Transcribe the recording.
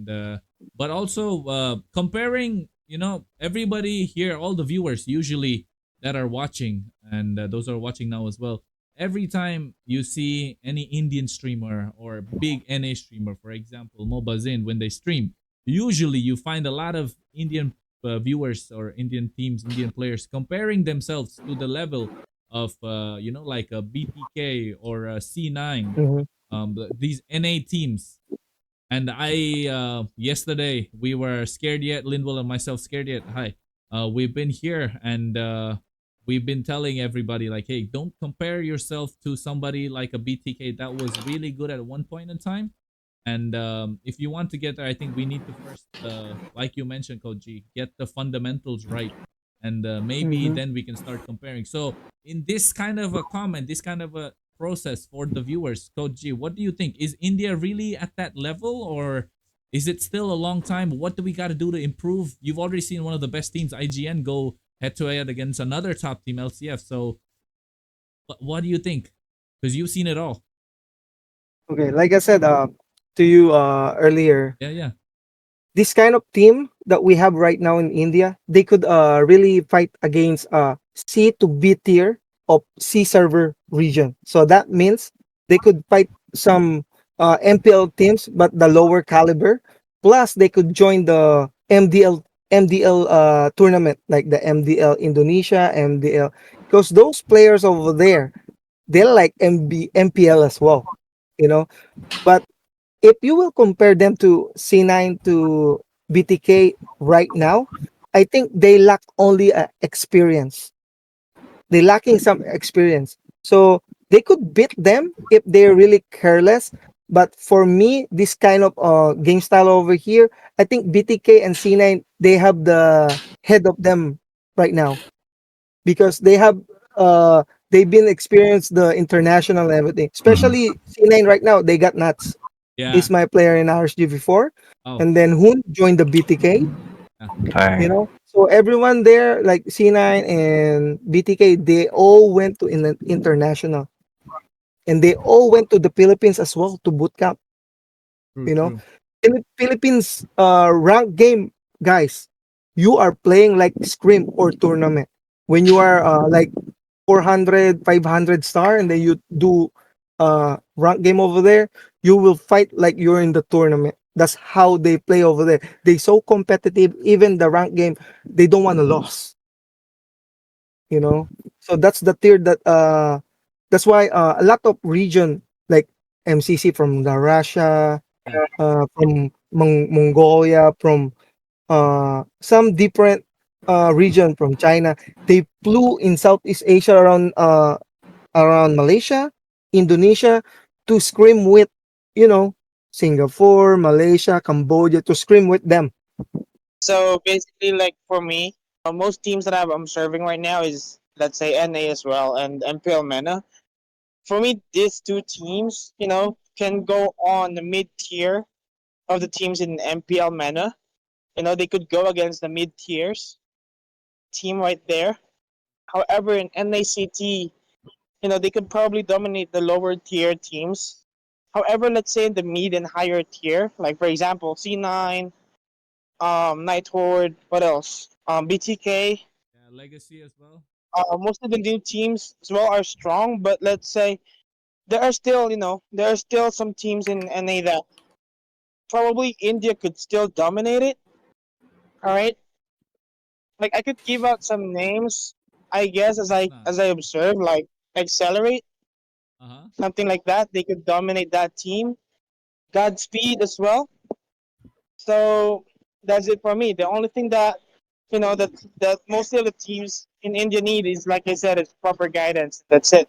and but also comparing, everybody here, all the viewers usually that are watching, and those are watching now as well. Every time you see any Indian streamer or big NA streamer, for example, Mobazin, when they stream, usually you find a lot of Indian viewers or Indian teams, Indian players comparing themselves to the level of like a BTK or a C9, Mm-hmm. these NA teams. And I yesterday we were scared yet, Linwell and myself scared yet. Hi, we've been here and we've been telling everybody like, hey, don't compare yourself to somebody like a BTK that was really good at one point in time. And if you want to get there, I think we need to first, like you mentioned, Coach G, get the fundamentals right, and maybe Mm-hmm. then we can start comparing. So, in this kind of a comment, this kind of a process for the viewers, Coach G, what do you think? Is India really at that level, or is it still a long time? What do we got to do to improve? You've already seen one of the best teams, IGN, go head to head against another top team, LCF. So, what do you think? Because you've seen it all. Okay, like I said to you earlier, Yeah, yeah. this kind of team that we have right now in India, they could really fight against C to B tier of C server region. So that means they could fight some MPL teams, but the lower caliber. Plus, they could join the MDL tournament, like the MDL Indonesia, MDL, because those players over there, they like MPL as well, you know. But if you will compare them to C9 to BTK right now, I think they lack only experience. They lacking some experience. So they could beat them if they're really careless. But for me, this kind of game style over here, I think BTK and C9 they have the head of them right now because uh they've been experienced the international and everything. Mhm. Especially C9 right now, they got nuts. Yeah. He's my player in RSG before. Oh, And then Hoon joined the BTK, yeah. you Right. know. So everyone there, like C9 and BTK, they all went to international. And they all went to the Philippines as well to boot camp, True, you know. true. Philippines rank game, guys, you are playing like scrim or tournament. When you are like 400, 500 star, and then you do rank game over there, you will fight like you're in the tournament. That's how they play over there. They so competitive. Even the rank game, they don't want to lose. You know, so that's the tier that that's why a lot of region like MCC from the Russia, Yeah. from Mongolia, from some different region from China, they flew in Southeast Asia around Malaysia, Indonesia to scrim with, you know, Singapore, Malaysia, Cambodia to scrim with them. So basically, like for me, most teams that I'm serving right now is, let's say, NA as well and MPL MENA. For me, these two teams, can go on the mid tier of the teams in MPL MENA. They could go against the mid tiers team right there. However, in NACT, they could probably dominate the lower tier teams. However, let's say in the mid and higher tier, like for example, C9, Night Horde, what else? BTK. Yeah, legacy as well. Most of the new teams as well are strong, but let's say there are still some teams in NA that probably India could still dominate it. All right, like I could give out some names, I guess, as I Nah. as I observe, like Accelerate, Uh-huh. something like that. They could dominate that team. Godspeed as well. So that's it for me. The only thing that mostly of the teams in India need is, like I said, it's proper guidance. That's it.